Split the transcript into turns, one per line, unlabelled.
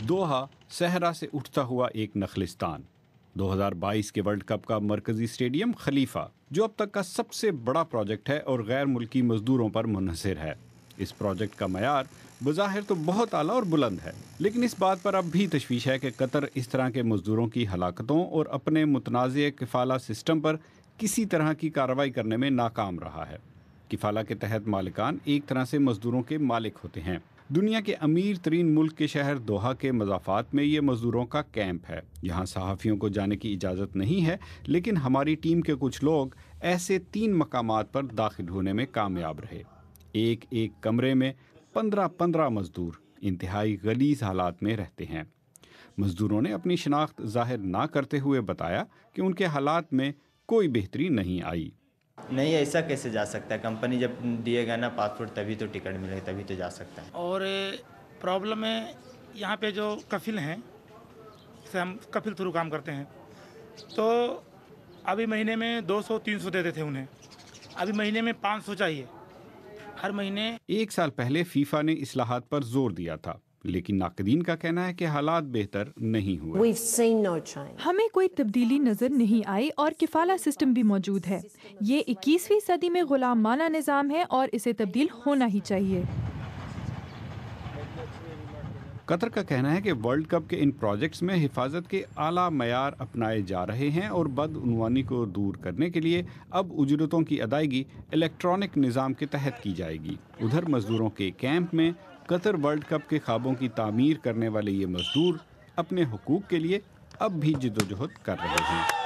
दोहा सहरा से उठता हुआ एक नखलिस्तान। 2022 के वर्ल्ड कप का मरकजी स्टेडियम खलीफा, जो अब तक का सबसे बड़ा प्रोजेक्ट है और गैर मुल्की मजदूरों पर मुनहसर है। इस प्रोजेक्ट का मयार बज़ाहिर तो बहुत आला और बुलंद है, लेकिन इस बात पर अब भी तशवीश है कि कतर इस तरह के मजदूरों की हलाकतों और अपने मुतनाज़ किफ़ाला सिस्टम पर किसी तरह की कार्रवाई करने में नाकाम रहा है। किफ़ाला के तहत मालिकान एक तरह से मजदूरों के मालिक होते हैं। दुनिया के अमीर तरीन मुल्क के शहर दोहा के मज़ाफ़ात में ये मज़दूरों का कैंप है। यहाँ सहाफ़ियों को जाने की इजाज़त नहीं है, लेकिन हमारी टीम के कुछ लोग ऐसे 3 मकामात पर दाखिल होने में कामयाब रहे। एक एक कमरे में 15-15 मज़दूर इंतहाई गलीज़ हालात में रहते हैं। मज़दूरों ने अपनी शनाख्त ज़ाहिर ना करते हुए बताया कि उनके हालात में कोई बेहतरी नहीं आई।
नहीं, ऐसा कैसे जा सकता है? कंपनी जब दिएगा ना पासपोर्ट तभी तो टिकट मिलेगा, तभी तो जा सकता है।
और प्रॉब्लम है यहाँ पे जो कफिल हैं, से हम कफिल थ्रू काम करते हैं, तो अभी महीने में 200-300 देते थे उन्हें, अभी महीने में 500 चाहिए हर महीने।
1 साल पहले फीफा ने इस्लाहात पर जोर दिया था, लेकिन नाक़दीन का कहना है कि हालात बेहतर नहीं हुए।
हमें कोई तब्दीली नजर नहीं आई और किफ़ाला सिस्टम भी मौजूद है। ये 21वीं सदी में गुलामाना निज़ाम है और इसे तब्दील होना ही चाहिए।
कतर का कहना है कि वर्ल्ड कप के इन प्रोजेक्ट्स में हिफाजत के आला मयार अपनाए जा रहे हैं और बदउनवानी को दूर करने के लिए अब उजरतों की अदायगी इलेक्ट्रॉनिक निज़ाम के तहत की जाएगी। उधर मजदूरों के कैंप में कतर वर्ल्ड कप के ख्वाबों की तामीर करने वाले ये मजदूर अपने हुकूक के लिए अब भी जिद्दोजहद कर रहे हैं।